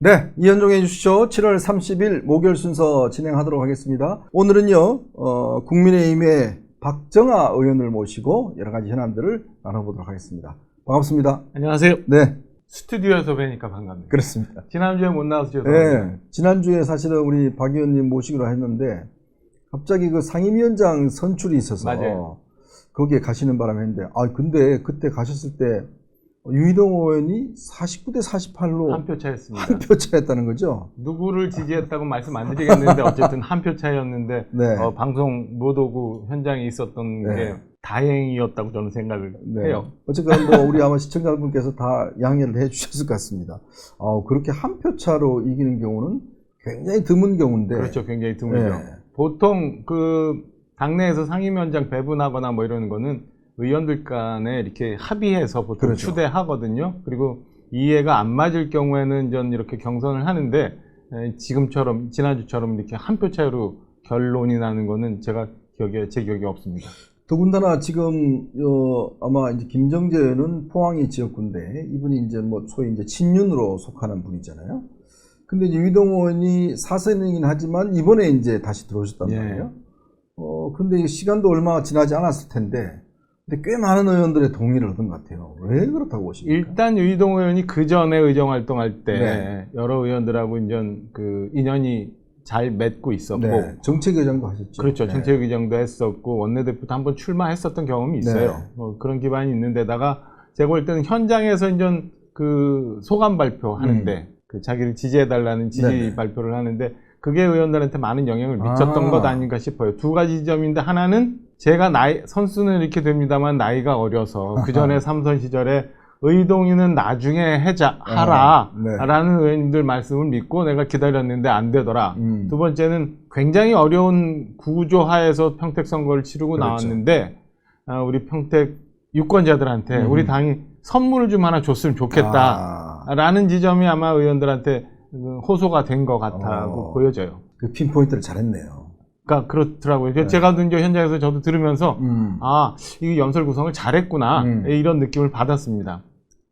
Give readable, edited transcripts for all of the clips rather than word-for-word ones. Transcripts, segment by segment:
네, 이현종의 뉴스쇼 7월 30일 목요일 순서 진행하도록 하겠습니다. 오늘은요, 국민의힘의 박정아 의원을 모시고 여러 가지 현안들을 나눠보도록 하겠습니다. 반갑습니다. 안녕하세요. 네. 스튜디오에서 뵈니까 반갑네요. 그렇습니다. 지난주에 못 나와서 네. 죄송합니다. 지난주에 사실은 우리 박 의원님 모시기로 했는데 갑자기 그 상임위원장 선출이 있어서 맞아요. 거기에 가시는 바람에 했는데, 근데 그때 가셨을 때 유희동 의원이 49대 48로 한 표 차였습니다. 한 표 차였다는 거죠? 누구를 지지했다고 말씀 안 드리겠는데 어쨌든 한 표 차였는데 네. 방송 못 오고 현장에 있었던 네. 게 다행이었다고 저는 생각을 해요. 어쨌든 뭐 우리 아마 시청자분께서 다 양해를 해 주셨을 것 같습니다. 그렇게 한 표 차로 이기는 경우는 굉장히 드문 경우인데. 그렇죠. 굉장히 드물죠. 네. 보통 그 당내에서 상임위원장 배분하거나 뭐 이러는 거는 의원들 간에 이렇게 합의해서 보통 그렇죠. 추대하거든요. 그리고 이해가 안 맞을 경우에는 전 이렇게 경선을 하는데 지금처럼 지난주처럼 이렇게 한 표 차이로 결론이 나는 거는 제 기억에 없습니다. 더군다나 지금 아마 이제 김정재 의원은 포항이 지역구인데 이분이 이제 뭐 소위 이제 친윤으로 속하는 분이잖아요. 근데 이제 유희동 의원이 사선이긴 하지만 이번에 이제 다시 들어오셨단 말이에요. 근데 시간도 얼마 지나지 않았을 텐데. 근데 꽤 많은 의원들의 동의를 얻은 것 같아요. 왜 그렇다고 보십니까? 일단 유희동 의원이 그 전에 의정 활동할 때 네. 여러 의원들하고 이제 그 인연이 잘 맺고 있었고, 네. 정책의장도 하셨죠. 그렇죠. 네. 정책의장도 했었고 원내대표도 한번 출마했었던 경험이 있어요. 네. 그런 기반이 있는데다가 제가 볼 때는 현장에서 이제 그 소감 발표하는데 그 자기를 지지해달라는 지지 네네. 발표를 하는데 그게 의원들한테 많은 영향을 미쳤던 것 아닌가 싶어요. 두 가지 점인데 하나는 제가 선수는 이렇게 됩니다만 나이가 어려서 그 전에 삼선 시절에 의동이는 나중에 하라 네. 라는 의원님들 말씀을 믿고 내가 기다렸는데 안 되더라. 두 번째는 굉장히 어려운 구조하에서 평택 선거를 치르고 그렇죠. 나왔는데 우리 평택 유권자들한테 우리 당이 선물을 좀 하나 줬으면 좋겠다 라는 지점이 아마 의원들한테 호소가 된 것 같다고 보여져요. 그 핀포인트를 잘했네요. 그러니까 그렇더라고요. 네. 제가 이제 현장에서 저도 들으면서 이 연설 구성을 잘했구나 이런 느낌을 받았습니다.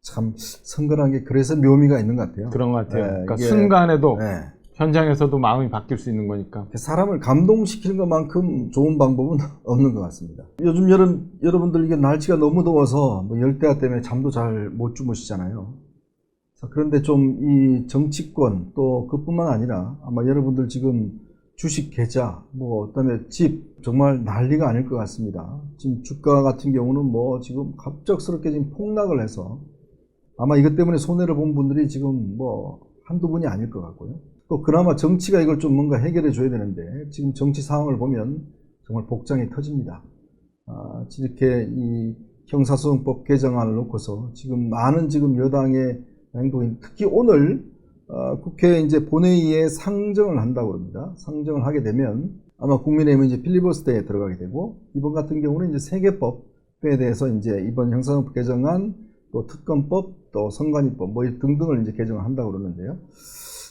참 선거라는 게 그래서 묘미가 있는 것 같아요. 그런 것 같아요. 네, 그러니까 이게, 순간에도 네. 현장에서도 마음이 바뀔 수 있는 거니까. 사람을 감동시키는 것만큼 좋은 방법은 없는 것 같습니다. 요즘 여러분들 이게 날씨가 너무 더워서 뭐 열대야 때문에 잠도 잘 못 주무시잖아요. 그런데 좀 이 정치권 또 그뿐만 아니라 아마 여러분들 지금 주식 계좌, 뭐, 그다음에 집, 정말 난리가 아닐 것 같습니다. 지금 주가 같은 경우는 뭐, 지금 갑작스럽게 지금 폭락을 해서 아마 이것 때문에 손해를 본 분들이 지금 뭐, 한두 분이 아닐 것 같고요. 또 그나마 정치가 이걸 좀 뭔가 해결해 줘야 되는데, 지금 정치 상황을 보면 정말 복장이 터집니다. 이렇게 이 형사소송법 개정안을 놓고서 지금 많은 지금 여당의 행동이, 특히 오늘 국회 이제 본회의에 상정을 한다고 합니다. 상정을 하게 되면 아마 국민의힘은 이제 필리버스터에 들어가게 되고, 이번 같은 경우는 이제 세개법에 대해서 이제 이번 형사소송법 개정안, 또 특검법, 또 선관위법 뭐 등등을 이제 개정을 한다고 그러는데요.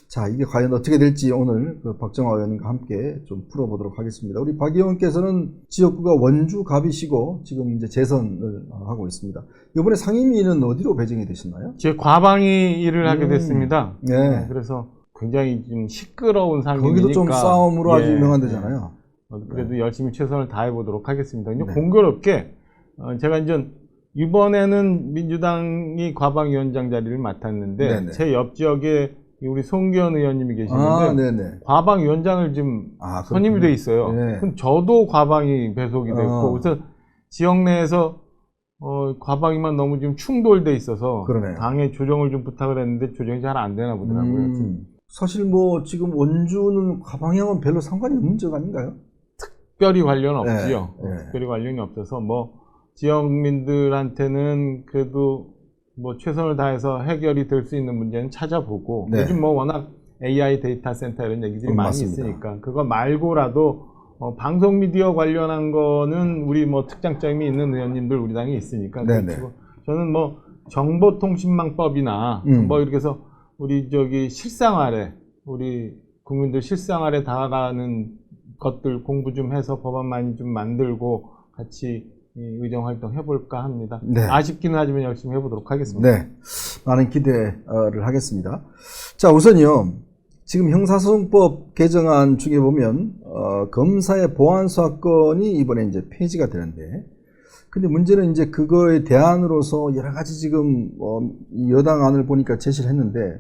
자, 이게 과연 어떻게 될지 오늘 그 박정아 의원과 함께 좀 풀어보도록 하겠습니다. 우리 박 의원께서는 지역구가 원주 갑이시고 지금 이제 재선을 하고 있습니다. 이번에 상임위는 어디로 배정이 되셨나요? 제 과방위 일을 하게 됐습니다. 네. 그래서 굉장히 좀 시끄러운 상임위니까. 거기도 좀 싸움으로 아주 유명한 데잖아요. 그래도 열심히 최선을 다해 보도록 하겠습니다. 이제 네. 공교롭게 제가 이제 이번에는 민주당이 과방위원장 자리를 맡았는데 네네. 제 옆 지역에 우리 송기현 의원님이 계시는데 네네. 과방위원장을 지금 선임이 돼 있어요. 네. 그럼 저도 과방위 배속이 됐고 그래서 지역 내에서 과방위만 너무 지금 충돌돼 있어서 그러네요. 당에 조정을 좀 부탁을 했는데 조정이 잘 안 되나 보더라고요. 사실 뭐 지금 원주는 과방향은 별로 상관이 없는 적 아닌가요? 특별히 관련 없지요. 네. 특별히 관련이 없어서 뭐 지역민들한테는 그래도 뭐 최선을 다해서 해결이 될 수 있는 문제는 찾아보고 요즘 뭐 워낙 AI 데이터 센터 이런 얘기들이 많이 맞습니다. 있으니까 그거 말고라도 방송 미디어 관련한 거는 우리 뭐 특장점이 있는 의원님들 우리 당에 있으니까 그렇고 저는 뭐 정보통신망법이나 뭐 이렇게 해서 우리 실생활에 우리 국민들 실생활에 다가가는 것들 공부 좀 해서 법안 많이 좀 만들고 같이 이 의정 활동 해볼까 합니다. 네. 아쉽기는 하지만 열심히 해보도록 하겠습니다. 네, 많은 기대를 하겠습니다. 자, 우선요, 지금 형사소송법 개정안 중에 보면 검사의 보안 수사권이 이번에 이제 폐지가 되는데, 근데 문제는 이제 그거에 대안으로서 여러 가지 지금 이 여당안을 보니까 제시를 했는데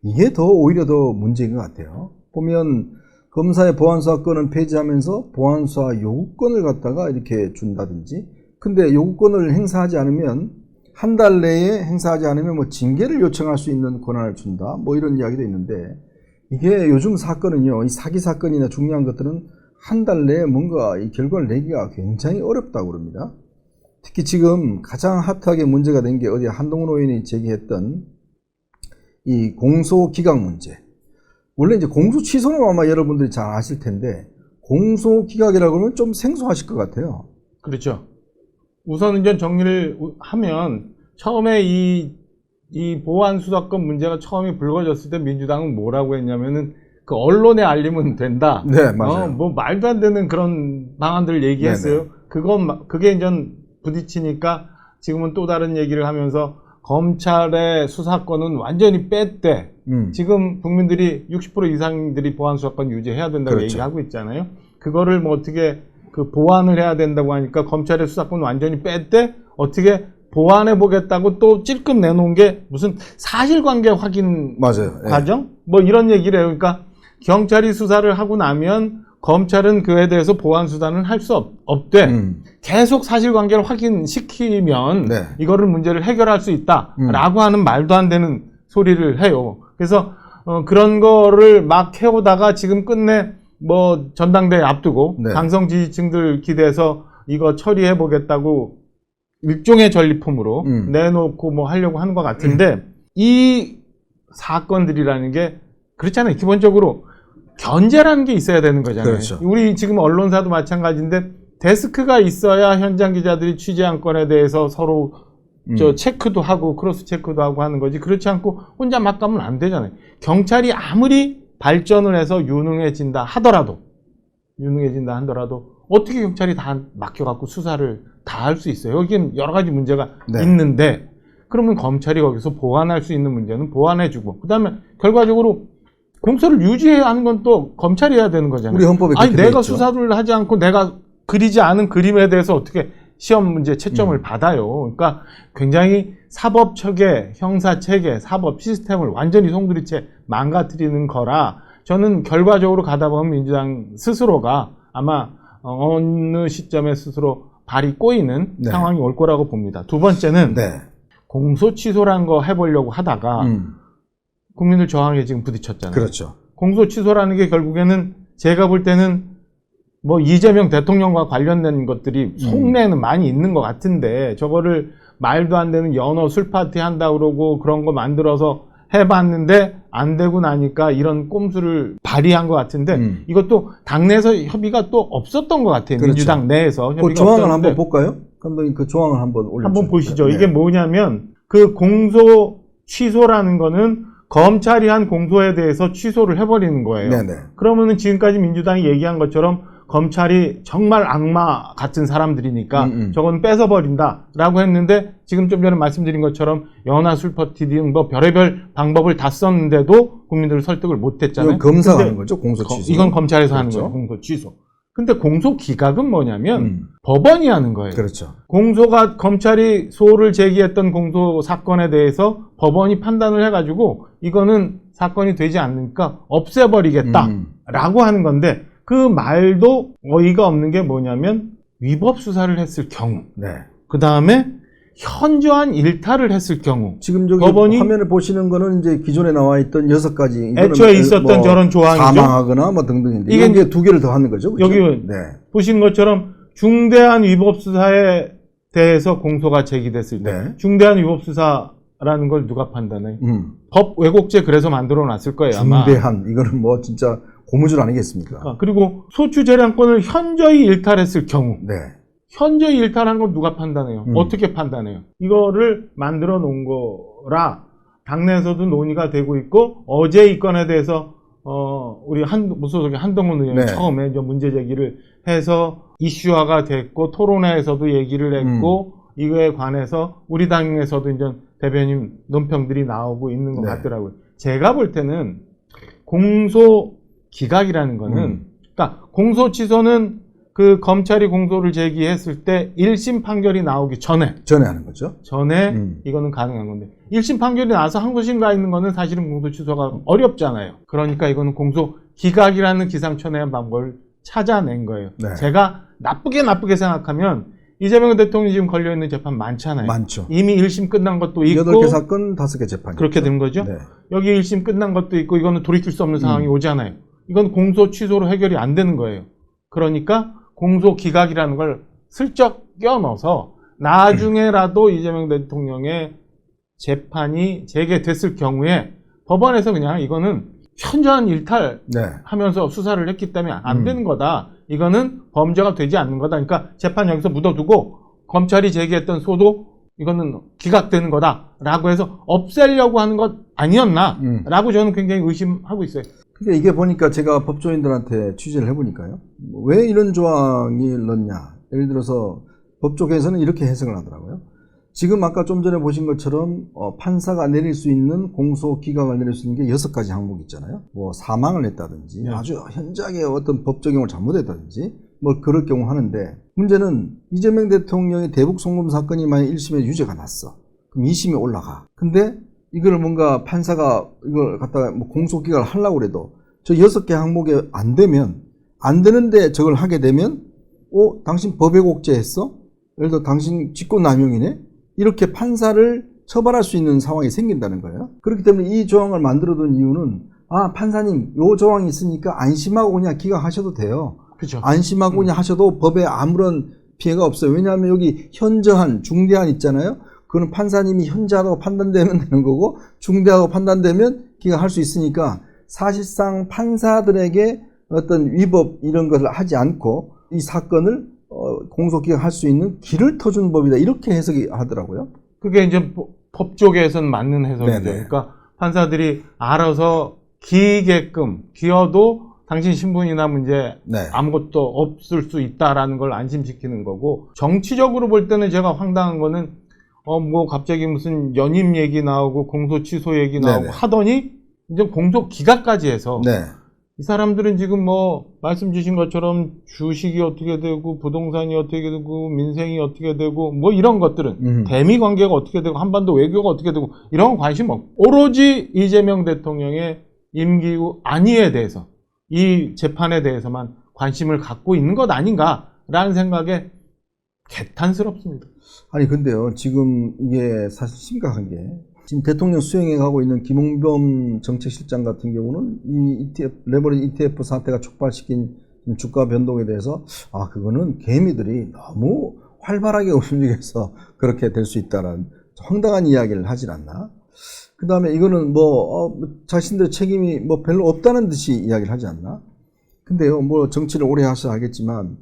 이게 오히려 더 문제인 것 같아요. 보면 검사의 보안 수사권은 폐지하면서 보안 수사 요구권을 갖다가 이렇게 준다든지, 근데 요구권을 행사하지 않으면 한 달 내에 행사하지 않으면 뭐 징계를 요청할 수 있는 권한을 준다, 뭐 이런 이야기도 있는데, 이게 요즘 사건은요, 이 사기 사건이나 중요한 것들은 한 달 내에 뭔가 이 결과를 내기가 굉장히 어렵다고 그럽니다. 특히 지금 가장 핫하게 문제가 된 게 어디 한동훈 의원이 제기했던 이 공소 기각 문제. 원래 이제 공소 취소는 아마 여러분들이 잘 아실 텐데, 공소 기각이라고 하면 좀 생소하실 것 같아요. 그렇죠. 우선 이제 정리를 하면, 처음에 이 보안 수사권 문제가 처음에 불거졌을 때 민주당은 뭐라고 했냐면은 그 언론에 알리면 된다. 네, 맞아요. 뭐 말도 안 되는 그런 방안들을 얘기했어요. 그게 이제 부딪히니까 지금은 또 다른 얘기를 하면서 검찰의 수사권은 완전히 뺐대. 지금 국민들이 60% 이상들이 보안 수사권 유지해야 된다고 그렇죠. 얘기하고 있잖아요. 그거를 뭐 어떻게 그 보완을 해야 된다고 하니까 검찰의 수사권 완전히 뺐대. 어떻게 보완해 보겠다고 또 찔끔 내놓은 게 무슨 사실관계 확인 맞아요. 과정? 뭐 이런 얘기를 해요. 그러니까 경찰이 수사를 하고 나면 검찰은 그에 대해서 보완 수단은 할 수 없대. 계속 사실관계를 확인시키면 네. 이거를 문제를 해결할 수 있다라고 하는 말도 안 되는 소리를 해요. 그래서 그런 거를 막 해오다가 지금 끝내 뭐 전당대회 앞두고 네. 강성 지지층들 기대해서 이거 처리해 보겠다고 일종의 전리품으로 내놓고 뭐 하려고 하는 것 같은데, 이 사건들이라는 게 그렇잖아요. 기본적으로 견제라는 게 있어야 되는 거잖아요. 그렇죠. 우리 지금 언론사도 마찬가지인데 데스크가 있어야 현장 기자들이 취재한 건에 대해서 서로 체크도 하고 크로스 체크도 하고 하는 거지. 그렇지 않고 혼자 막 가면 안 되잖아요. 경찰이 아무리 발전을 해서 유능해진다 하더라도 어떻게 경찰이 다 맡겨갖고 수사를 다 할 수 있어요? 여기는 여러 가지 문제가 네. 있는데, 그러면 검찰이 거기서 보완할 수 있는 문제는 보완해주고, 그 다음에 결과적으로 공소를 유지해야 하는 건 또 검찰이 해야 되는 거잖아요. 우리 헌법에 아니, 그렇게 돼 내가 있죠. 수사를 하지 않고 내가 그리지 않은 그림에 대해서 어떻게 시험 문제 채점을 받아요. 그러니까 굉장히 사법 체계, 형사 체계, 사법 시스템을 완전히 송두리째 망가뜨리는 거라, 저는 결과적으로 가다 보면 민주당 스스로가 아마 어느 시점에 스스로 발이 꼬이는 네. 상황이 올 거라고 봅니다. 두 번째는 네. 공소 취소란 거 해보려고 하다가 국민들 저항에 지금 부딪혔잖아요. 그렇죠. 공소 취소라는 게 결국에는 제가 볼 때는 뭐 이재명 대통령과 관련된 것들이 속내는 많이 있는 것 같은데, 저거를 말도 안 되는 연어 술 파티 한다 그러고 그런 거 만들어서 해봤는데 안 되고 나니까 이런 꼼수를 발휘한 것 같은데, 이것도 당내에서 협의가 또 없었던 것 같아요. 그렇죠. 민주당 내에서 협의가 그 조항을 없었는데, 한번 볼까요? 감독님 그 조항을 한번 올려주세요. 한번 보시죠. 네. 이게 뭐냐면 그 공소 취소라는 거는 검찰이 한 공소에 대해서 취소를 해버리는 거예요. 네네. 그러면은 지금까지 민주당이 얘기한 것처럼 검찰이 정말 악마 같은 사람들이니까 저건 뺏어버린다라고 했는데, 지금 좀 전에 말씀드린 것처럼 연화 술퍼티 등 뭐 별의별 방법을 다 썼는데도 국민들을 설득을 못했잖아요. 이건 검사가 하는 거죠, 공소 취소. 이건 검찰에서 하는 그렇죠. 거예요, 공소 취소. 근데 공소 기각은 뭐냐면 법원이 하는 거예요. 그렇죠. 공소가, 검찰이 소를 제기했던 공소 사건에 대해서 법원이 판단을 해가지고 이거는 사건이 되지 않으니까 없애버리겠다라고 하는 건데, 그 말도 어이가 없는 게 뭐냐면 위법 수사를 했을 경우, 네. 그 다음에 현저한 일탈을 했을 경우, 지금 저기 법원이 화면을 보시는 거는 이제 기존에 나와 있던 6가지. 애초에 있었던 저런 조항이죠. 사망하거나 뭐 등등인데, 이게 이게 두 개를 더 하는 거죠. 그렇죠? 여기 네. 보신 것처럼 중대한 위법 수사에 대해서 공소가 제기됐을 때, 네. 중대한 위법 수사라는 걸 누가 판단해? 법 왜곡죄 그래서 만들어 놨을 거예요, 아마. 중대한, 이거는 뭐 진짜 고무줄 아니겠습니까? 그리고 소추 재량권을 현저히 일탈했을 경우, 네. 현저히 일탈한 건 누가 판단해요? 어떻게 판단해요? 이거를 만들어 놓은 거라 당내에서도 논의가 되고 있고, 어제 이 건에 대해서 우리 무소속의 한동훈 의원이 네. 처음에 이제 문제 제기를 해서 이슈화가 됐고 토론회에서도 얘기를 했고 이거에 관해서 우리 당에서도 이제 대변인 논평들이 나오고 있는 것 네. 같더라고요. 제가 볼 때는 공소 기각이라는 거는 그러니까 공소 취소는 그 검찰이 공소를 제기했을 때 1심 판결이 나오기 전에 하는 거죠. 이거는 가능한 건데 1심 판결이 나서 항소심 가 있는 거는 사실은 공소 취소가 어렵잖아요. 그러니까 이거는 공소 기각이라는 기상천외한 방법을 찾아낸 거예요. 네. 제가 나쁘게 생각하면 이재명 대통령이 지금 걸려있는 재판 많잖아요. 많죠. 이미 1심 끝난 것도 있고 8개 사건 5개 재판이 그렇게 된 거죠. 네. 여기 1심 끝난 것도 있고 이거는 돌이킬 수 없는 상황이 오잖아요. 이건 공소 취소로 해결이 안 되는 거예요. 그러니까 공소 기각이라는 걸 슬쩍 껴넣어서 나중에라도 이재명 대통령의 재판이 재개됐을 경우에 법원에서 그냥 이거는 현저한 일탈하면서 수사를 했기 때문에 안 되는 거다. 이거는 범죄가 되지 않는 거다. 그러니까 재판 여기서 묻어두고 검찰이 제기했던 소도 이거는 기각되는 거다라고 해서 없애려고 하는 것 아니었나라고 저는 굉장히 의심하고 있어요. 그러니까 이게 보니까 제가 법조인들한테 취재를 해보니까요. 왜 이런 조항이 넣냐. 예를 들어서 법조계에서는 이렇게 해석을 하더라고요. 지금 아까 좀 전에 보신 것처럼 판사가 내릴 수 있는 공소 기각을 내릴 수 있는 게 6가지 항목이 있잖아요. 뭐 사망을 했다든지 아주 현저하게 어떤 법 적용을 잘못했다든지 뭐 그럴 경우 하는데 문제는 이재명 대통령의 대북 송금 사건이 만약 1심에 유죄가 났어. 그럼 2심에 올라가. 근데 이걸 뭔가 판사가 이걸 갖다가 뭐 공소 기각을 하려고 그래도 저 6개 항목에 안 되는데 저걸 하게 되면 당신 법에 곡제했어? 예를 들어 당신 직권남용이네? 이렇게 판사를 처벌할 수 있는 상황이 생긴다는 거예요. 그렇기 때문에 이 조항을 만들어둔 이유는 판사님 요 조항이 있으니까 안심하고 그냥 기각하셔도 돼요. 그렇죠. 안심하고 그냥 하셔도 법에 아무런 피해가 없어요. 왜냐하면 여기 현저한 중대한 있잖아요. 그거는 판사님이 현저하다고 판단되면 되는 거고 중대하다고 판단되면 기각할 수 있으니까 사실상 판사들에게 어떤 위법 이런 것을 하지 않고 이 사건을 공소기각할 수 있는 길을 터준 법이다. 이렇게 해석이 하더라고요. 그게 이제 법 쪽에서는 맞는 해석이죠. 네네. 그러니까 판사들이 알아서 기어도 당신 신분이나 문제 아무것도 없을 수 있다라는 걸 안심시키는 거고 정치적으로 볼 때는 제가 황당한 거는 뭐 갑자기 무슨 연임 얘기 나오고 공소 취소 얘기 나오고 하더니 이제 공소 기각까지 해서 이 사람들은 지금 뭐 말씀 주신 것처럼 주식이 어떻게 되고 부동산이 어떻게 되고 민생이 어떻게 되고 뭐 이런 것들은 대미 관계가 어떻게 되고 한반도 외교가 어떻게 되고 이런 건 관심 없고 오로지 이재명 대통령의 임기 후 안위에 대해서 이 재판에 대해서만 관심을 갖고 있는 것 아닌가라는 생각에 개탄스럽습니다. 아니 근데요 지금 이게 사실 심각한 게 지금 대통령 수행해 가고 있는 김용범 정책실장 같은 경우는 이 ETF, 레버리지 ETF 사태가 촉발시킨 주가 변동에 대해서 그거는 개미들이 너무 활발하게 움직여서 그렇게 될 수 있다는 황당한 이야기를 하질 않나. 그 다음에 이거는 뭐 자신들의 책임이 뭐 별로 없다는 듯이 이야기를 하지 않나. 근데요 뭐 정치를 오래 하셔서 알겠지만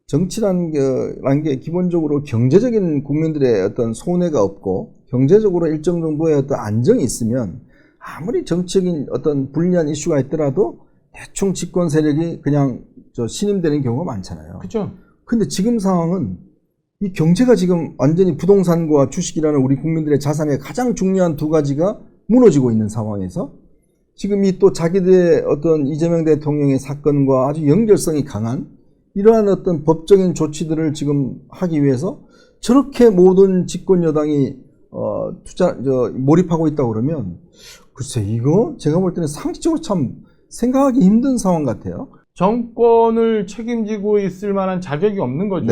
정치라는 게 기본적으로 경제적인 국민들의 어떤 손해가 없고 경제적으로 일정 정도의 어떤 안정이 있으면 아무리 정치적인 어떤 불리한 이슈가 있더라도 대충 집권 세력이 그냥 신임되는 경우가 많잖아요. 그렇죠. 근데 지금 상황은 이 경제가 지금 완전히 부동산과 주식이라는 우리 국민들의 자산의 가장 중요한 두 가지가 무너지고 있는 상황에서 지금 이 또 자기들의 어떤 이재명 대통령의 사건과 아주 연결성이 강한 이러한 어떤 법적인 조치들을 지금 하기 위해서 저렇게 모든 집권 여당이 몰입하고 있다고 그러면 글쎄 이거 제가 볼 때는 상식적으로 참 생각하기 힘든 상황 같아요. 정권을 책임지고 있을 만한 자격이 없는 거죠.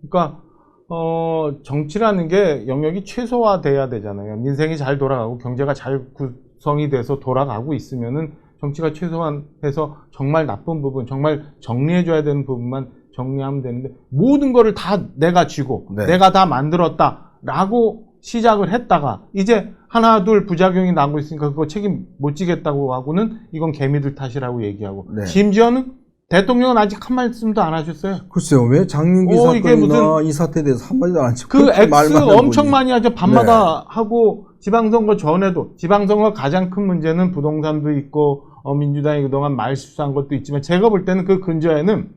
그러니까 정치라는 게 영역이 최소화돼야 되잖아요. 민생이 잘 돌아가고 경제가 잘 구성이 돼서 돌아가고 있으면은 정치가 최소한해서 정말 나쁜 부분, 정말 정리해줘야 되는 부분만 정리하면 되는데 모든 거를 다 내가 쥐고 내가 다 만들었다라고 시작을 했다가 이제 하나 둘 부작용이 나고 있으니까 그거 책임 못 지겠다고 하고는 이건 개미들 탓이라고 얘기하고 심지어는 대통령은 아직 한 말씀도 안 하셨어요. 글쎄요, 왜 장윤기 사건이나 이 사태에 대해서 한마디도 안 하시고 그 X 엄청 많이 하죠. 밤마다 하고 지방선거 전에도 지방선거 가장 큰 문제는 부동산도 있고 민주당이 그동안 말실수한 것도 있지만 제가 볼 때는 그 근저에는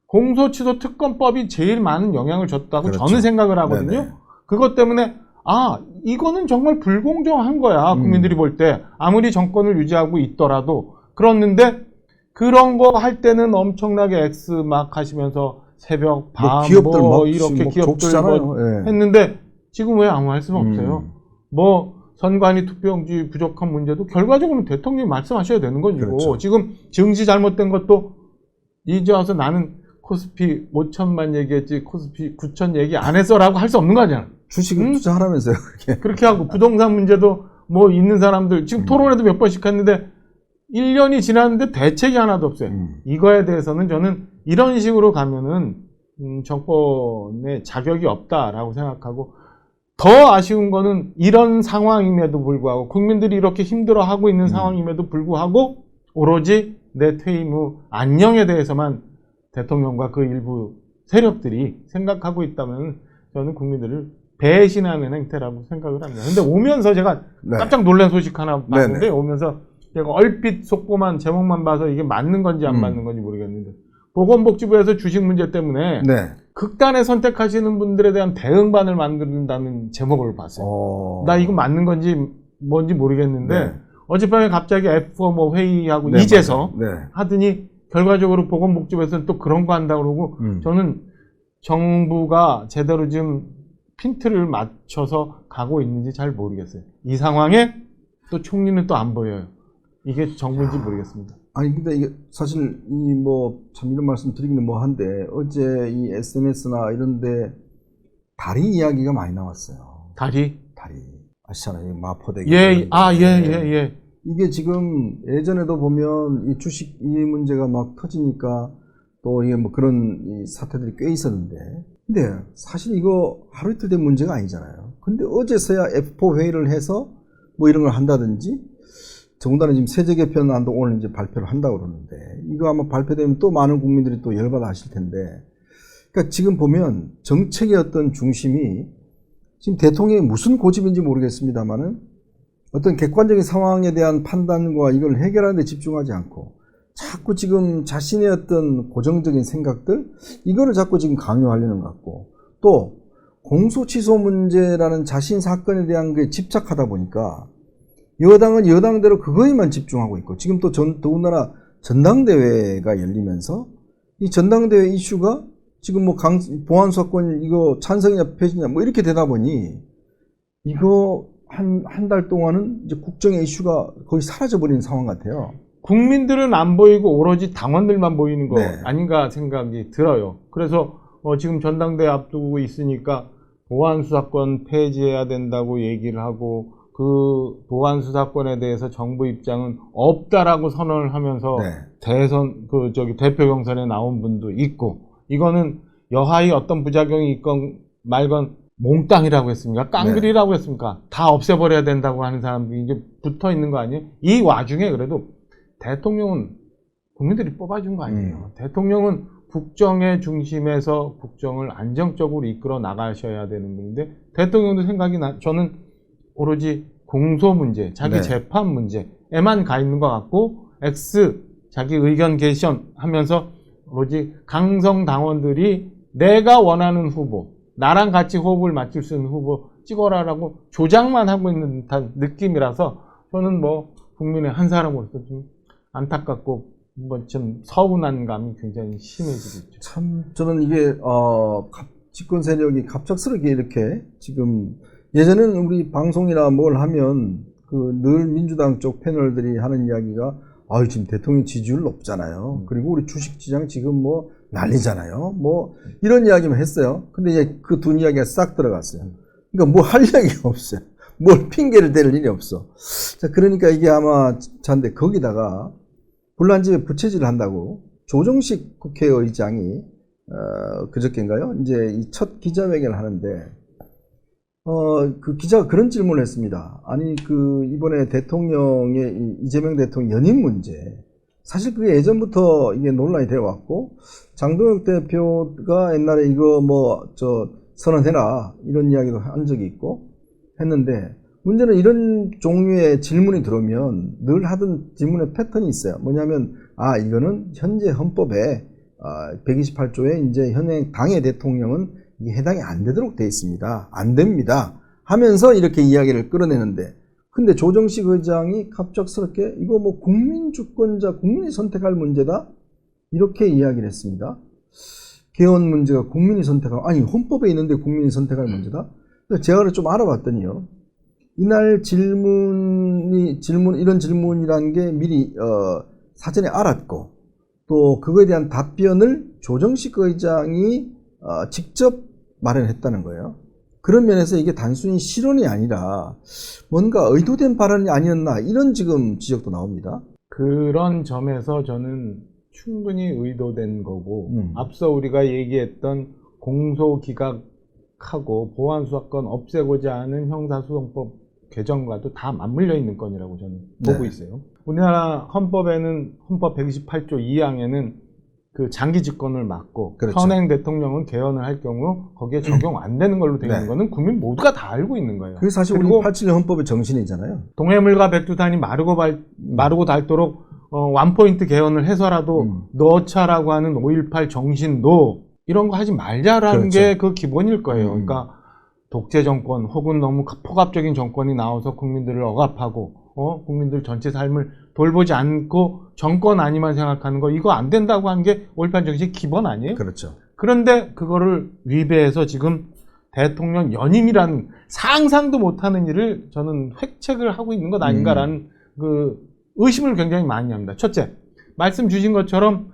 공소취소 특검법이 제일 많은 영향을 줬다고 그렇죠. 저는 생각을 하거든요. 네네. 그것 때문에 이거는 정말 불공정한 거야. 국민들이 볼 때 아무리 정권을 유지하고 있더라도 그렇는데 그런 거 할 때는 엄청나게 X 막 하시면서 새벽 밤 기업들 막 이렇게 막 기업들 족치잖아요. 예. 했는데 지금 왜 아무 말씀 없어요? 선관위 투표용지 부족한 문제도 결과적으로는 대통령이 말씀하셔야 되는 거죠. 그렇죠. 지금 증시 잘못된 것도 이제 와서 나는 코스피 5천만 얘기했지 코스피 9천 얘기 안 했어라고 할 수 없는 거 아니야. 주식을 투자하라면서요. 그렇게 하고 부동산 문제도 있는 사람들 지금 토론회도 몇 번씩 했는데 1년이 지났는데 대책이 하나도 없어요. 이거에 대해서는 저는 이런 식으로 가면은 정권의 자격이 없다라고 생각하고 더 아쉬운 거는 이런 상황임에도 불구하고 국민들이 이렇게 힘들어하고 있는 상황임에도 불구하고 오로지 내 퇴임 후 안녕에 대해서만 대통령과 그 일부 세력들이 생각하고 있다면 저는 국민들을 배신하는 행태라고 생각을 합니다. 근데 오면서 제가 깜짝 놀란 소식 하나 봤는데 오면서 제가 얼핏 속보만 제목만 봐서 이게 맞는 건지 안 맞는 건지 모르겠는데 보건복지부에서 주식 문제 때문에 극단에 선택하시는 분들에 대한 대응반을 만든다는 제목을 봤어요. 나 이거 맞는 건지 뭔지 모르겠는데 어젯밤에 갑자기 F4 회의하고 이제서 하더니 결과적으로 보건복지부에서는 또 그런 거 한다고 그러고 저는 정부가 제대로 지금 핀트를 맞춰서 가고 있는지 잘 모르겠어요. 이 상황에 또 총리는 또 안 보여요. 이게 정부인지 모르겠습니다. 아니 근데 이게 사실 참 이런 말씀 드리기는 뭐한데 어제 이 SNS나 이런데 다리 이야기가 많이 나왔어요. 다리 아시잖아요. 마포대교. 예. 이게 지금 예전에도 보면 이 주식 이 문제가 막 터지니까 또 이게 그런 이 사태들이 꽤 있었는데 근데 사실 이거 하루 이틀 된 문제가 아니잖아요. 근데 어제서야 F4 회의를 해서 이런 걸 한다든지 정부단은 지금 세제 개편안도 오늘 이제 발표를 한다고 그러는데 이거 아마 발표되면 또 많은 국민들이 또 열받아 하실 텐데 그러니까 지금 보면 정책의 어떤 중심이 지금 대통령이 무슨 고집인지 모르겠습니다만은 어떤 객관적인 상황에 대한 판단과 이걸 해결하는 데 집중하지 않고 자꾸 지금 자신의 어떤 고정적인 생각들 이거를 자꾸 지금 강요하려는 것 같고 또 공소취소 문제라는 자신 사건에 대한 게 집착하다 보니까 여당은 여당대로 그거에만 집중하고 있고 지금 또 더군다나 전당대회가 열리면서 이 전당대회 이슈가 지금 보안수사권 이거 찬성이냐 폐지냐 이렇게 되다 보니 이거 한 달 동안은 이제 국정의 이슈가 거의 사라져버리는 상황 같아요. 국민들은 안 보이고 오로지 당원들만 보이는 거 아닌가 생각이 들어요. 그래서 지금 전당대회 앞두고 있으니까 보안수사권 폐지해야 된다고 얘기를 하고 그 보안수사권에 대해서 정부 입장은 없다라고 선언을 하면서 대표 경선에 나온 분도 있고 이거는 여하의 어떤 부작용이 있건 말건 몽땅이라고 했습니까? 깡그리라고 했습니까? 다 없애버려야 된다고 하는 사람들이 이제 붙어 있는 거 아니에요? 이 와중에 그래도 대통령은 국민들이 뽑아준 거 아니에요? 대통령은 국정의 중심에서 국정을 안정적으로 이끌어 나가셔야 되는 분인데 대통령도 저는 오로지 공소 문제, 자기 재판 문제에만 가 있는 것 같고 자기 의견 개선 하면서 오로지 강성 당원들이 내가 원하는 후보 나랑 같이 호흡을 맞출 수 있는 후보 찍어라라고 조작만 하고 있는 듯한 느낌이라서 저는 국민의 한 사람으로서 좀 안타깝고 좀 서운한 감이 굉장히 심해지고 있죠. 참 저는 이게 집권 세력이 갑작스럽게 이렇게 지금 예전에는 우리 방송이나 뭘 하면 늘 민주당 쪽 패널들이 하는 이야기가 지금 대통령 지지율 높잖아요. 그리고 우리 주식시장 지금 난리잖아요. 이런 이야기만 했어요. 근데 이제 그 두 이야기가 싹 들어갔어요. 그러니까 할 이야기가 없어요. 뭘 핑계를 댈 일이 없어. 자, 그러니까 이게 아마 잔데 거기다가 불난집에 부채질을 한다고 조정식 국회의장이 그저께인가요? 이제 이 첫 기자회견을 하는데 그 기자가 그런 질문을 했습니다. 아니 이번에 대통령의 이재명 대통령 연임 문제 사실 그게 예전부터 이게 논란이 되어 왔고 장동혁 대표가 옛날에 이거 선언해라 이런 이야기도 한 적이 있고 했는데 문제는 이런 종류의 질문이 들어오면 늘 하던 질문의 패턴이 있어요. 뭐냐면, 이거는 현재 헌법에 128조에 이제 현행 당의 대통령은 이게 해당이 안 되도록 되어 있습니다. 안 됩니다. 하면서 이렇게 이야기를 끌어내는데, 근데 조정식 의장이 갑작스럽게 이거 뭐 국민주권자, 국민이 선택할 문제다? 이렇게 이야기를 했습니다. 개헌 문제가 국민이 선택할, 헌법에 있는데 국민이 선택할 문제다? 제가 좀 알아봤더니요. 이날 이런 질문이라는 게 미리, 사전에 알았고, 또 그거에 대한 답변을 조정식 의장이 직접 마련했다는 거예요. 그런 면에서 이게 단순히 실언이 아니라 뭔가 의도된 발언이 아니었나, 이런 지금 지적도 나옵니다. 그런 점에서 저는 충분히 의도된 거고, 앞서 우리가 얘기했던 공소기각하고 보안수사권 없애고자 하는 형사소송법 개정과도 다 맞물려 있는 건이라고 저는 보고 있어요. 우리나라 헌법에는 헌법 128조 2항에는 그 장기 집권을 막고, 그렇죠. 현행 대통령은 개헌을 할 경우 거기에 적용 안 되는 걸로 되어 있는 거는 국민 모두가 다 알고 있는 거예요. 그게 사실 우리 87년 헌법의 정신이잖아요. 동해물과 백두산이 마르고 닳도록 원포인트 개헌을 해서라도 넣자라고 하는 5.18 정신도 이런 거 하지 말자라는 그렇죠. 게 그 기본일 거예요. 그러니까 독재 정권 혹은 너무 폭압적인 정권이 나와서 국민들을 억압하고 국민들 전체 삶을 돌보지 않고 정권 아니만 생각하는 거, 이거 안 된다고 하는 게 5.18 정신 기본 아니에요? 그렇죠. 그런데 그거를 위배해서 지금 대통령 연임이라는 상상도 못하는 일을 저는 획책을 하고 있는 것 아닌가라는 그 의심을 굉장히 많이 합니다. 첫째, 말씀 주신 것처럼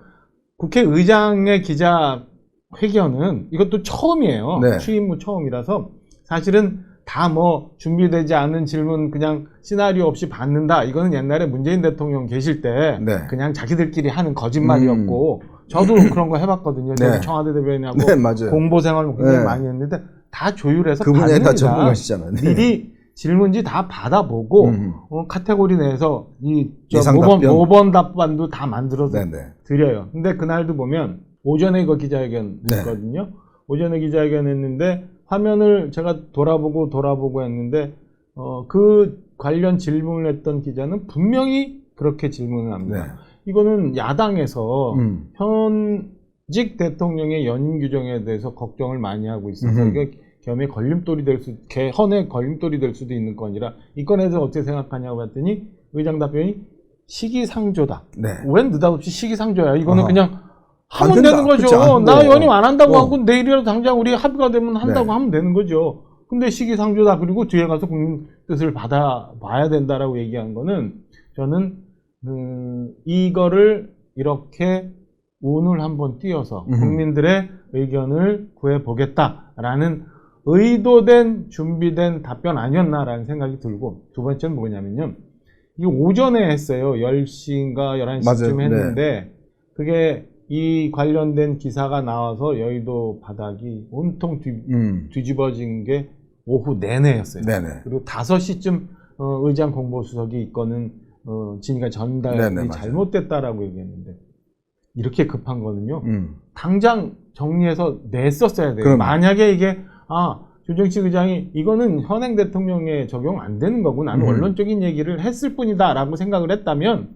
국회의장의 기자회견은 이것도 처음이에요. 네. 취임 후 처음이라서 사실은 다 뭐 준비되지 않은 질문 그냥 시나리오 없이 받는다. 이거는 옛날에 문재인 대통령 계실 때 그냥 자기들끼리 하는 거짓말이었고, 저도 그런 거 해봤거든요. 저도 청와대 대변인하고 공보 생활 굉장히 많이 했는데 다 조율해서 그분이 다 전문가시잖아요. 미리 질문지 다 받아보고 카테고리 내에서 예상 답변. 모범 답변도 다 만들어서 드려요. 근데 그날도 보면 오전에 이거 기자회견 했거든요. 오전에 기자회견 했는데 화면을 제가 돌아보고 했는데 그 관련 질문을 했던 기자는 분명히 그렇게 질문을 합니다. 이거는 야당에서 현직 대통령의 연임 규정에 대해서 걱정을 많이 하고 있어서 이게 개헌의 걸림돌이 될 수도 있는 건이라 이 건에 대해서 어떻게 생각하냐고 했더니 의장 답변이 시기상조다. 웬 느닷없이 시기상조야. 이거는 그냥 하면 되는 거죠. 나 연임 안 한다고 하고 내일이라도 당장 우리 합의가 되면 한다고 하면 되는 거죠. 근데 시기상조다. 그리고 뒤에 가서 국민 뜻을 받아봐야 된다라고 얘기한 거는 저는 이거를 이렇게 운을 한번 띄워서 국민들의 의견을 구해보겠다라는 의도된 준비된 답변 아니었나라는 생각이 들고, 두 번째는 뭐냐면요. 이게 오전에 했어요. 10시인가 11시쯤 했는데 그게 이 관련된 기사가 나와서 여의도 바닥이 온통 뒤집어진 게 오후 내내였어요. 그리고 5시쯤 의장 공보수석이 이거는 진위가 전달이 잘못됐다라고 얘기했는데, 이렇게 급한 거는요. 당장 정리해서 냈었어야 돼요. 만약에 이게 조정식 의장이 이거는 현행 대통령에 적용 안 되는 거고 나는 원론적인 얘기를 했을 뿐이다 라고 생각을 했다면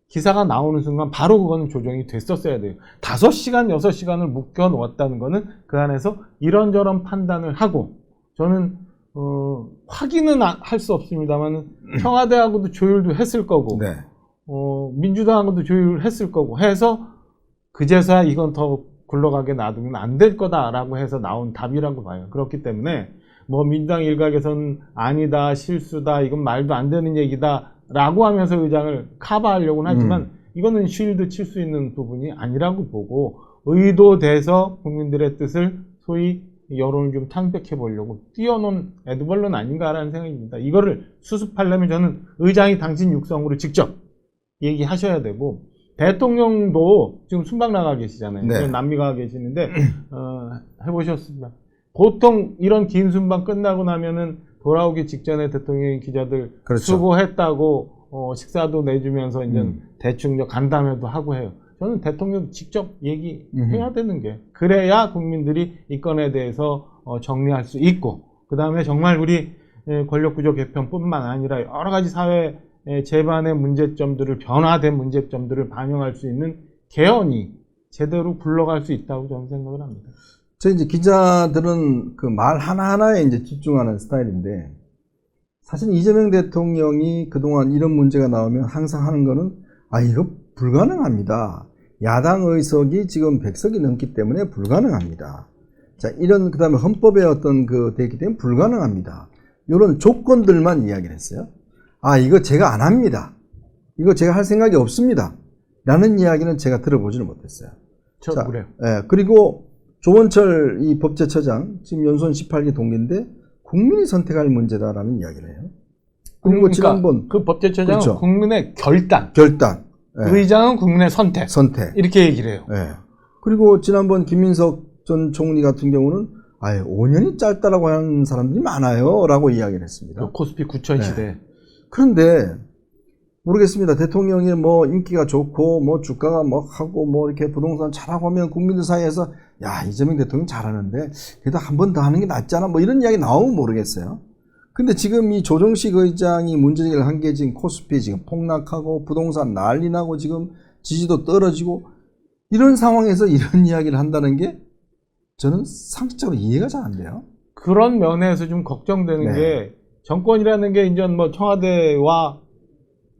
기사가 나오는 순간 바로 그거는 조정이 됐었어야 돼요. 5시간, 6시간을 묶여 놓았다는 거는 그 안에서 이런저런 판단을 하고, 저는 확인은 할 수 없습니다만 청와대하고도 조율도 했을 거고 민주당하고도 조율을 했을 거고 해서 그제서야 이건 더 굴러가게 놔두면 안 될 거다라고 해서 나온 답이라고 봐요. 그렇기 때문에 뭐 민주당 일각에서는 아니다, 실수다, 이건 말도 안 되는 얘기다 라고 하면서 의장을 커버하려고는 하지만 이거는 쉴드 칠 수 있는 부분이 아니라고 보고, 의도돼서 국민들의 뜻을 소위 여론을 좀 탕백해 보려고 띄워놓은 에드벌룬 아닌가라는 생각입니다. 이거를 수습하려면 저는 의장이 당신 육성으로 직접 얘기하셔야 되고, 대통령도 지금 순방 나가 계시잖아요. 지금 남미 가 계시는데 해보셨습니다. 보통 이런 긴 순방 끝나고 나면은 돌아오기 직전에 대통령이 기자들 수고했다고 식사도 내주면서 이제 대충 간담회도 하고 해요. 저는 대통령 직접 얘기해야 되는 게, 그래야 국민들이 이 건에 대해서 정리할 수 있고, 그 다음에 정말 우리 권력구조 개편뿐만 아니라 여러 가지 사회 제반의 문제점들을 변화된 문제점들을 반영할 수 있는 개헌이 제대로 굴러갈 수 있다고 저는 생각을 합니다. 저희 이제 기자들은 그 말 하나하나에 이제 집중하는 스타일인데 사실 이재명 대통령이 그동안 이런 문제가 나오면 항상 하는 거는 이거 불가능합니다. 야당 의석이 지금 100석이 넘기 때문에 불가능합니다. 자, 이런 그다음에 헌법에 어떤 그 되기 때문에 불가능합니다. 이런 조건들만 이야기를 했어요. 이거 제가 안 합니다. 이거 제가 할 생각이 없습니다. 라는 이야기는 제가 들어보지는 못했어요. 자, 그래요. 그리고 조원철 이 법제처장 지금 연수원 18기 동기인데 국민이 선택할 문제다라는 이야기를 해요. 그리고 그러니까 지난번 그 법제처장은 그렇죠. 국민의 결단, 예. 의장은 국민의 선택 이렇게 얘기를 해요. 예. 그리고 지난번 김민석 전 총리 같은 경우는 5년이 짧다라고 하는 사람들이 많아요 라고 이야기를 했습니다. 그 코스피 9천 시대. 예. 그런데 모르겠습니다. 대통령이 뭐 인기가 좋고 뭐 주가가 뭐 하고 뭐 이렇게 부동산 잘하고 하면 국민들 사이에서 이재명 대통령 잘하는데 그래도 한 번 더 하는 게 낫지 않아? 뭐 이런 이야기 나오면 모르겠어요. 근데 지금 이 조정식 의장이 문제제기를 한 게 지금 코스피 지금 폭락하고 부동산 난리 나고 지금 지지도 떨어지고 이런 상황에서 이런 이야기를 한다는 게 저는 상식적으로 이해가 잘 안 돼요. 그런 면에서 좀 걱정되는 게 정권이라는 게 이제 뭐 청와대와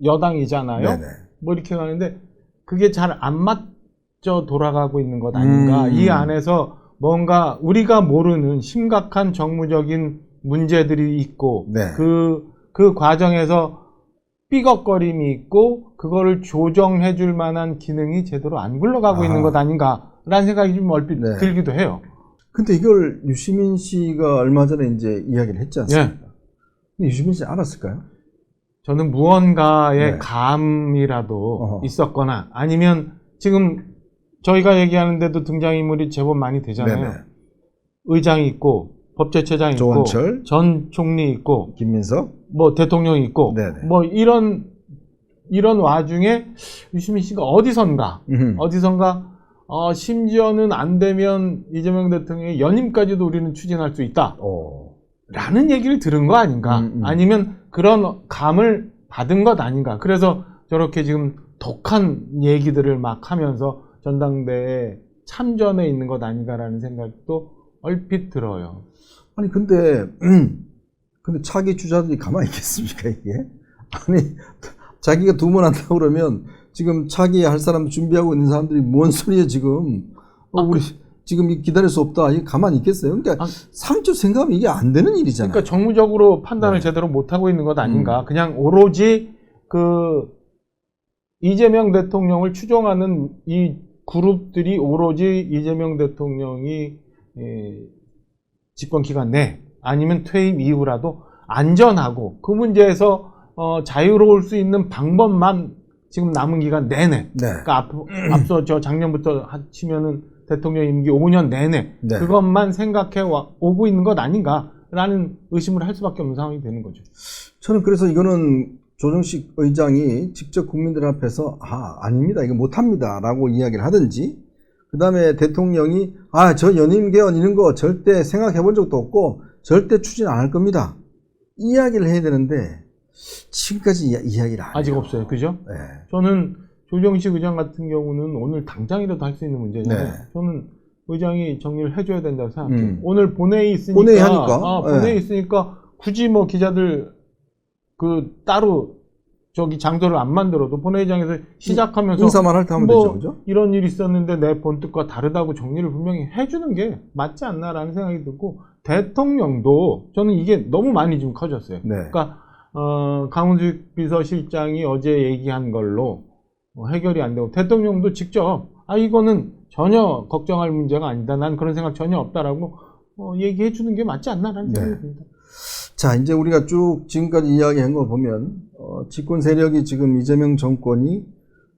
여당이잖아요. 네네. 뭐 이렇게 가는데 그게 잘 안 맞져 돌아가고 있는 것 아닌가. 이 안에서 뭔가 우리가 모르는 심각한 정무적인 문제들이 있고 그 과정에서 삐걱거림이 있고 그거를 조정해 줄 만한 기능이 제대로 안 굴러가고 있는 것 아닌가라는 생각이 좀 얼핏 들기도 해요. 근데 이걸 유시민 씨가 얼마 전에 이제 이야기를 했지 않습니까? 유시민 씨 알았을까요? 저는 무언가의 감이라도 있었거나 아니면 지금 저희가 얘기하는데도 등장인물이 제법 많이 되잖아요. 의장이 있고 법제처장이 조원철, 있고 전 총리 있고 김민석, 뭐 대통령이 있고 뭐 이런 와중에 유시민 씨가 어디선가 심지어는 안 되면 이재명 대통령의 연임까지도 우리는 추진할 수 있다. 라는 얘기를 들은 거 아닌가? 아니면 그런 감을 받은 것 아닌가? 그래서 저렇게 지금 독한 얘기들을 막 하면서 전당대회에 참전해 있는 것 아닌가라는 생각도 얼핏 들어요. 아니 근데 차기 주자들이 가만히 있겠습니까 이게? 아니 자기가 두 번 한다고 그러면 지금 차기 할 사람 준비하고 있는 사람들이 뭔 소리야 지금? 우리 지금 기다릴 수 없다. 이게 가만히 있겠어요? 그러니까 상식 생각하면 이게 안 되는 일이잖아요. 그러니까 정무적으로 판단을 제대로 못 하고 있는 것 아닌가? 그냥 오로지 그 이재명 대통령을 추종하는 이 그룹들이 오로지 이재명 대통령이 집권 기간 내 아니면 퇴임 이후라도 안전하고 그 문제에서 자유로울 수 있는 방법만 지금 남은 기간 내내. 그러니까 앞서 저 작년부터 치면은 대통령 임기 5년 내내 그것만 생각해 오고 있는 것 아닌가라는 의심을 할 수밖에 없는 상황이 되는 거죠. 저는 그래서 이거는 조정식 의장이 직접 국민들 앞에서 아닙니다. 이거 못합니다. 라고 이야기를 하든지 그 다음에 대통령이 저 연임 개헌 이런 거 절대 생각해 본 적도 없고 절대 추진 안 할 겁니다. 이야기를 해야 되는데 지금까지 이야기를 안 해요. 아직 없어요. 그죠? 저는 조정식 의장 같은 경우는 오늘 당장이라도 할 수 있는 문제잖아요. 저는 의장이 정리를 해줘야 된다고 생각해요. 오늘 본회의 있으니까. 본회의 하니까. 본회의 있으니까 굳이 뭐 기자들 따로 저기 장소를 안 만들어도 본회의장에서 시작하면서 인사만 할 때 하면 되죠, 그죠? 이런 일이 있었는데 내 본뜻과 다르다고 정리를 분명히 해주는 게 맞지 않나라는 생각이 들고 대통령도 저는 이게 너무 많이 좀 커졌어요. 그러니까 강훈식 비서실장이 어제 얘기한 걸로 해결이 안 되고 대통령도 직접 이거는 전혀 걱정할 문제가 아니다. 난 그런 생각 전혀 없다라고 얘기해 주는 게 맞지 않나라는 생각이 듭니다. 자, 이제 우리가 쭉 지금까지 이야기한 거 보면 집권 세력이 지금 이재명 정권이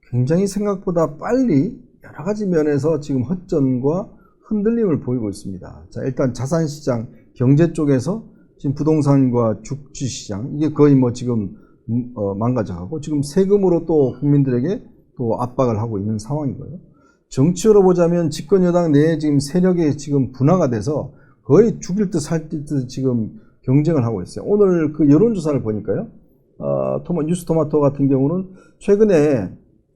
굉장히 생각보다 빨리 여러 가지 면에서 지금 헛전과 흔들림을 보이고 있습니다. 자, 일단 자산시장 경제 쪽에서 지금 부동산과 주식시장 이게 거의 뭐 지금 망가져가고 지금 세금으로 또 국민들에게 또 압박을 하고 있는 상황이고요. 정치로 보자면 집권 여당 내에 지금 세력이 지금 분화가 돼서 거의 죽일 듯 살 듯 지금 경쟁을 하고 있어요. 오늘 그 여론조사를 보니까요. 뉴스토마토 같은 경우는 최근에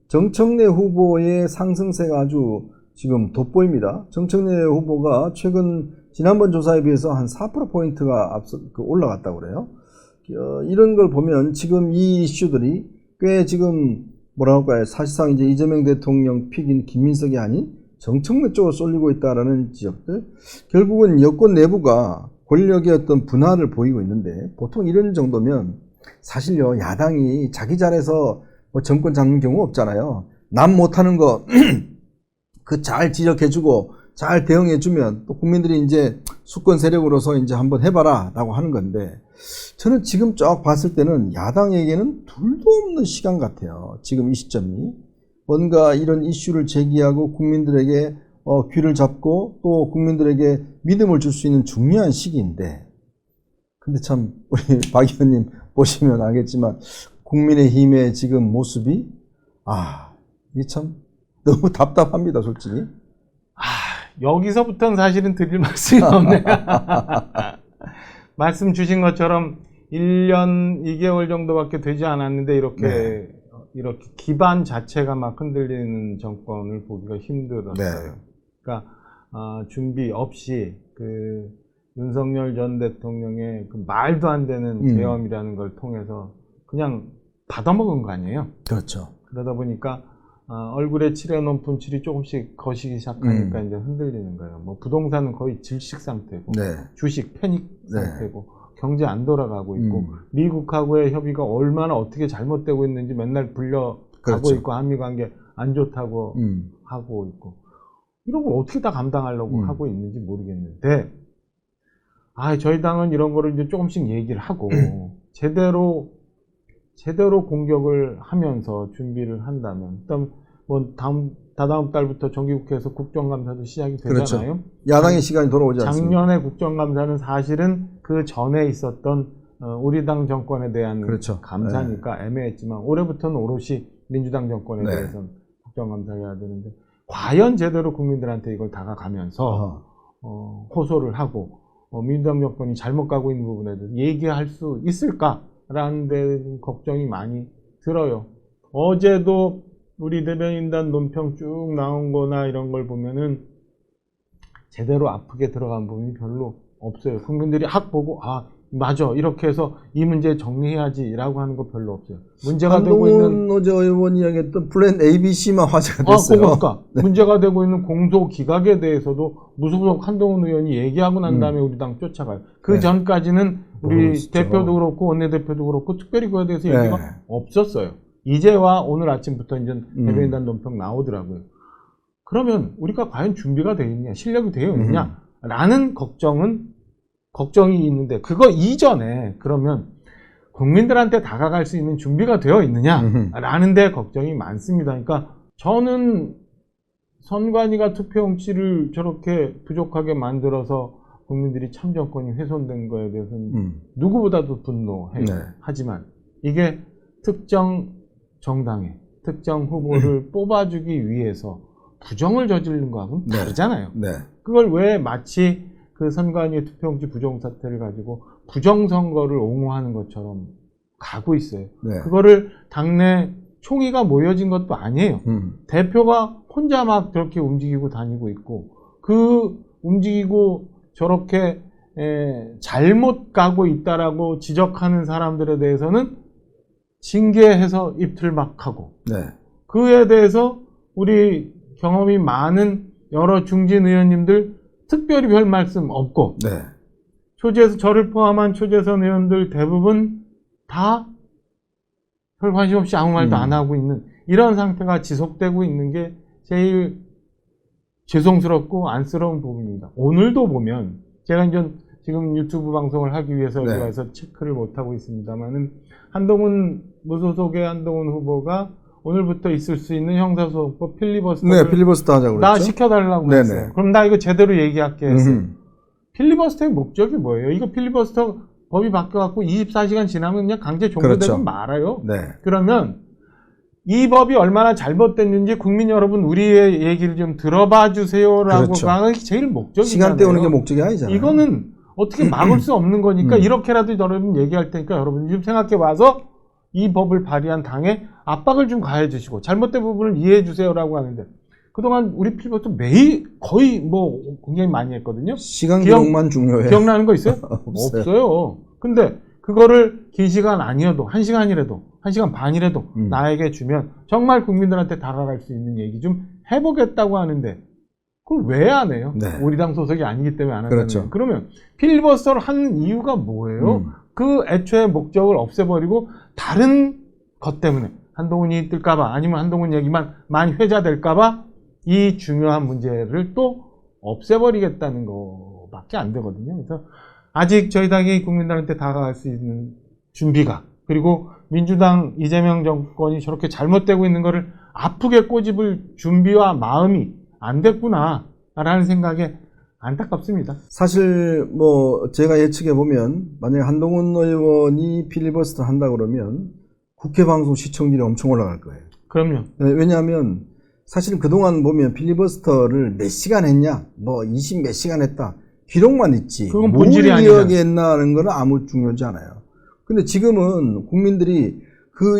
정청래 후보의 상승세가 아주 지금 돋보입니다. 정청래 후보가 최근 지난번 조사에 비해서 한 4%포인트가 올라갔다고 그래요. 이런 걸 보면 지금 이 이슈들이 꽤 지금 뭐라 할까요? 사실상 이제 이재명 대통령 픽인 김민석이 아닌 정청래 쪽으로 쏠리고 있다라는 지역들. 결국은 여권 내부가 권력의 어떤 분화를 보이고 있는데 보통 이런 정도면 사실요, 야당이 자기 잘해서 뭐 정권 잡는 경우 없잖아요. 남 못하는 거 그 잘 지적해주고 잘 대응해주면 또 국민들이 이제 수권 세력으로서 이제 한번 해봐라 라고 하는 건데, 저는 지금 쫙 봤을 때는 야당에게는 둘도 없는 시간 같아요. 지금 이 시점이 뭔가 이런 이슈를 제기하고 국민들에게 귀를 잡고 또 국민들에게 믿음을 줄 수 있는 중요한 시기인데, 근데 참 우리 박 의원님 보시면 알겠지만 국민의힘의 지금 모습이 이게 참 너무 답답합니다, 솔직히. 여기서부터는 사실은 드릴 말씀이 없네요. 말씀 주신 것처럼 1년 2개월 정도밖에 되지 않았는데 이렇게 기반 자체가 막 흔들리는 정권을 보기가 힘들었어요. 네. 그러니까 준비 없이 그 윤석열 전 대통령의 그 말도 안 되는 계엄이라는 걸 통해서 그냥 받아먹은 거 아니에요? 그렇죠. 그러다 보니까 얼굴에 칠해놓은 분칠이 조금씩 거시기 시작하니까 이제 흔들리는 거예요. 뭐 부동산은 거의 질식 상태고, 주식 패닉 상태고, 경제 안 돌아가고 있고, 미국하고의 협의가 얼마나 어떻게 잘못되고 있는지 맨날 불려가고 있고, 한미 관계 안 좋다고 하고 있고, 이런 걸 어떻게 다 감당하려고 하고 있는지 모르겠는데, 저희 당은 이런 거를 이제 조금씩 얘기를 하고, 제대로 공격을 하면서 준비를 한다면, 일단 뭐 다다음 달부터 정기국회에서 국정감사도 시작이 되잖아요. 그렇죠. 야당의 시간이 돌아오지 않습니다. 작년에 국정감사는 사실은 그 전에 있었던 우리 당 정권에 대한 감사니까 애매했지만, 올해부터는 오롯이 민주당 정권에 대해서는 국정감사를 해야 되는데, 과연 제대로 국민들한테 이걸 다가가면서 호소를 하고 민주당 정권이 잘못 가고 있는 부분에 대해서 얘기할 수 있을까라는 데 걱정이 많이 들어요. 어제도 우리 대변인단 논평 쭉 나온 거나 이런 걸 보면은 제대로 아프게 들어간 부분이 별로 없어요. 국민들이 보고 맞아, 이렇게 해서 이 문제 정리해야지 라고 하는 거 별로 없어요. 문제가 되고 있는 어제 의원이 이야기했던 플랜 ABC만 화제가 됐어요. 그러니까 문제가 되고 있는 공소기각에 대해서도 무소속 한동훈 의원이 얘기하고 난 다음에 우리 당 쫓아가요. 그 전까지는 우리 대표도 그렇고 원내대표도 그렇고 특별히 그에 대해서 얘기가 없었어요. 이제와 오늘 아침부터 이제 대변인단 논평 나오더라고요. 그러면 우리가 과연 준비가 되어 있냐, 실력이 되어 있냐 라는 걱정이 있는데, 그거 이전에 그러면 국민들한테 다가갈 수 있는 준비가 되어 있느냐라는 데 걱정이 많습니다. 그러니까 저는 선관위가 투표용지를 저렇게 부족하게 만들어서 국민들이 참정권이 훼손된 거에 대해서는 누구보다도 분노해요. 하지만 이게 특정 정당의 특정 후보를 뽑아주기 위해서 부정을 저지르는 거하고는 다르잖아요. 그걸 왜 마치 그 선관위 투표용지 부정 사태를 가지고 부정선거를 옹호하는 것처럼 가고 있어요. 그거를 당내 총의가 모여진 것도 아니에요. 대표가 혼자 막 저렇게 움직이고 다니고 있고, 그 움직이고 저렇게 잘못 가고 있다라고 지적하는 사람들에 대해서는 징계해서 입틀 막 하고, 그에 대해서 우리 경험이 많은 여러 중진 의원님들 특별히 별 말씀 없고, 저를 포함한 초재선 의원들 대부분 다 별 관심 없이 아무 말도 안 하고 있는 이런 상태가 지속되고 있는 게 제일 죄송스럽고 안쓰러운 부분입니다. 오늘도 보면 제가 이제 지금 유튜브 방송을 하기 위해서 여기 와서 체크를 못 하고 있습니다만은, 무소속의 한동훈 후보가 오늘부터 있을 수 있는 형사소송법 필리버스터 필리버스터 하자고 그랬죠. 나 시켜달라고 했어요. 그럼 나 이거 제대로 얘기할게 했어요. 필리버스터의 목적이 뭐예요? 이거 필리버스터 법이 바뀌어갖고 24시간 지나면 그냥 강제 종료되고 말아요. 그러면 이 법이 얼마나 잘못됐는지 국민 여러분 우리의 얘기를 좀 들어봐 주세요라고 하는 게 제일 목적이잖아요. 시간 때우는 게 목적이 아니잖아요. 이거는 어떻게 막을 수 없는 거니까 이렇게라도 여러분 얘기할 테니까 여러분 좀 생각해 봐서 이 법을 발의한 당에 압박을 좀 가해 주시고 잘못된 부분을 이해해 주세요라고 하는데 그동안 우리 필버스터 매일 거의 뭐 굉장히 많이 했거든요. 시간 기록만 중요해. 기억나는 거 있어요? 없어요. 없어요. 근데 그거를 긴 시간 아니어도 1시간이라도 1시간 반이라도 나에게 주면 정말 국민들한테 다가갈 수 있는 얘기 좀 해보겠다고 하는데 그걸 왜 안 해요? 네. 우리 당 소속이 아니기 때문에 안 한다는 그렇죠. 거예요. 그러면 필리버스터를 하는 이유가 뭐예요? 그 애초에 목적을 없애버리고 다른 것 때문에 한동훈이 뜰까봐 아니면 한동훈 얘기만 많이 회자될까봐 이 중요한 문제를 또 없애버리겠다는 거밖에 안 되거든요. 그래서 아직 저희 당이 국민들한테 다가갈 수 있는 준비가 그리고 민주당 이재명 정권이 저렇게 잘못되고 있는 거를 아프게 꼬집을 준비와 마음이 안 됐구나라는 생각에 안타깝습니다. 사실 뭐 제가 예측해 보면 만약에 한동훈 의원이 필리버스터 한다 그러면 국회 방송 시청률이 엄청 올라갈 거예요. 그럼요. 왜냐하면 사실 그동안 보면 필리버스터를 몇 시간 했냐, 뭐 20 몇 시간 했다 기록만 있지. 그건 본질이 아니잖아요. 뭘 이야기했나 하는 거는 아무 중요하지 않아요. 근데 지금은 국민들이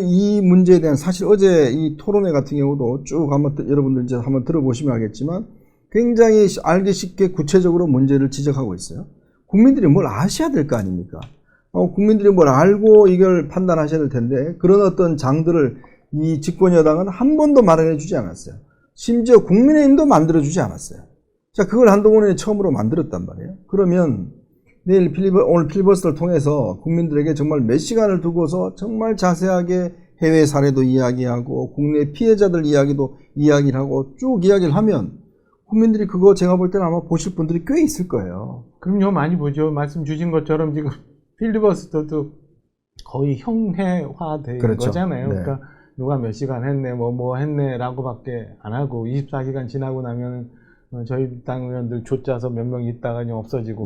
이 문제에 대한 사실 어제 이 토론회 같은 경우도 쭉 한번 여러분들 이제 한번 들어보시면 알겠지만 굉장히 알기 쉽게 구체적으로 문제를 지적하고 있어요. 국민들이 뭘 아셔야 될 거 아닙니까? 국민들이 뭘 알고 이걸 판단하셔야 될 텐데 그런 어떤 장들을 이 집권 여당은 한 번도 마련해 주지 않았어요. 심지어 국민의힘도 만들어 주지 않았어요. 자, 그걸 한동훈 의원이 처음으로 만들었단 말이에요. 그러면 오늘 필리버스터를 통해서 국민들에게 정말 몇 시간을 두고서 정말 자세하게 해외 사례도 이야기하고 국내 피해자들 이야기도 이야기를 하고 쭉 이야기를 하면 국민들이 그거 제가 볼 때는 아마 보실 분들이 꽤 있을 거예요. 그럼요. 많이 보죠. 말씀 주신 것처럼 지금 필리버스터도 거의 형해화된 그렇죠. 거잖아요. 네. 그러니까 누가 몇 시간 했네, 뭐 했네 라고밖에 안 하고 24시간 지나고 나면 저희 당 의원들 쫓아서 몇 명 있다가 그냥 없어지고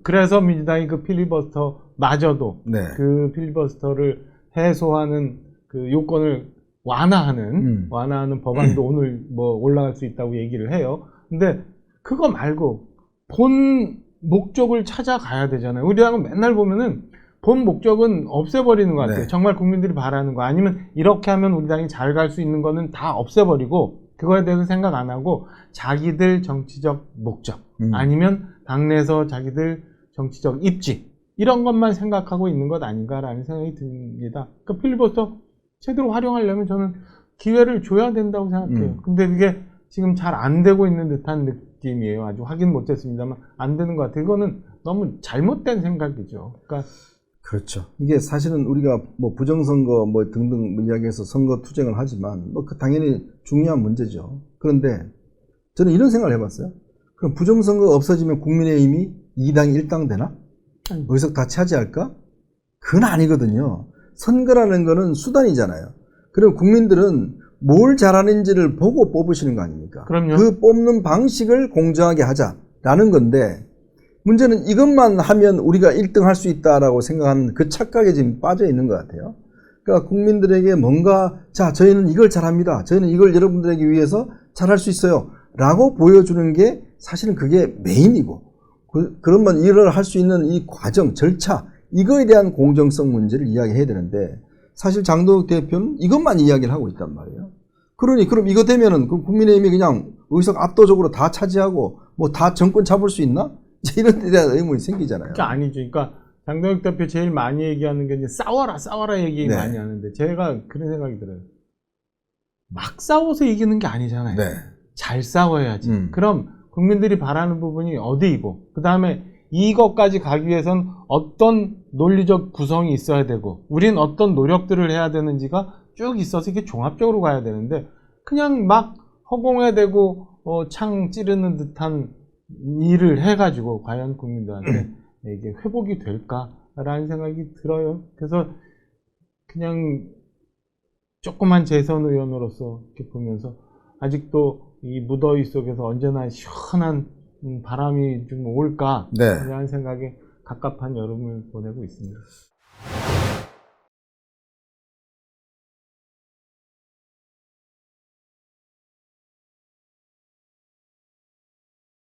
그래서 민주당이 그 필리버스터마저도 네. 그 필리버스터를 해소하는 그 요건을 완화하는 법안도 오늘 뭐 올라갈 수 있다고 얘기를 해요. 근데 그거 말고 본 목적을 찾아가야 되잖아요. 우리 당은 맨날 보면은 본 목적은 없애버리는 것 같아요. 네. 정말 국민들이 바라는 거 아니면 이렇게 하면 우리 당이 잘 갈 수 있는 거는 다 없애버리고 그거에 대해서 생각 안 하고 자기들 정치적 목적 아니면 당내에서 자기들 정치적 입지 이런 것만 생각하고 있는 것 아닌가라는 생각이 듭니다. 그러니까 필리버스터 제대로 활용하려면 저는 기회를 줘야 된다고 생각해요. 근데 그게 지금 잘 안 되고 있는 듯한 느낌이에요. 아주 확인 못했습니다만 안 되는 것 같아요. 이거는 너무 잘못된 생각이죠. 그러니까 그렇죠. 이게 사실은 우리가 뭐 부정선거 뭐 등등 이야기해서 선거 투쟁을 하지만 뭐 그 당연히 중요한 문제죠. 그런데 저는 이런 생각을 해봤어요. 그럼 부정선거가 없어지면 국민의힘이 2당 1당 되나? 의석 다 차지할까? 그건 아니거든요. 선거라는 거는 수단이잖아요. 그리고 국민들은 뭘 잘하는지를 보고 뽑으시는 거 아닙니까? 그럼요. 그 뽑는 방식을 공정하게 하자라는 건데 문제는 이것만 하면 우리가 1등 할 수 있다라고 생각하는 그 착각에 지금 빠져 있는 것 같아요. 그러니까 국민들에게 뭔가 자 저희는 이걸 잘합니다. 저희는 이걸 여러분들에게 위해서 잘할 수 있어요. 라고 보여주는 게 사실은 그게 메인이고 그러면 일을 할 수 있는 이 과정, 절차 이거에 대한 공정성 문제를 이야기해야 되는데 사실 장동혁 대표는 이것만 이야기를 하고 있단 말이에요. 그러니 그럼 이거 되면은 그 국민의힘이 그냥 의석 압도적으로 다 차지하고 뭐 다 정권 잡을 수 있나? 이런 데 대한 의문이 생기잖아요. 그러니까 아니죠. 그러니까 장동혁 대표 제일 많이 얘기하는 게 이제 싸워라 얘기 네. 많이 하는데 제가 그런 생각이 들어요. 막 싸워서 이기는 게 아니잖아요. 네. 잘 싸워야지. 그럼 국민들이 바라는 부분이 어디이고 그 다음에 이것까지 가기 위해선 어떤 논리적 구성이 있어야 되고 우린 어떤 노력들을 해야 되는지가 쭉 있어서 이게 종합적으로 가야 되는데 그냥 막 허공에 대고 창 찌르는 듯한 일을 해가지고 과연 국민들한테 이게 회복이 될까라는 생각이 들어요. 그래서 그냥 조그만 재선 의원으로서 이렇게 보면서 아직도 이 무더위 속에서 언제나 시원한 바람이 좀 올까? 네. 라는 생각에 갑갑한 여름을 보내고 있습니다.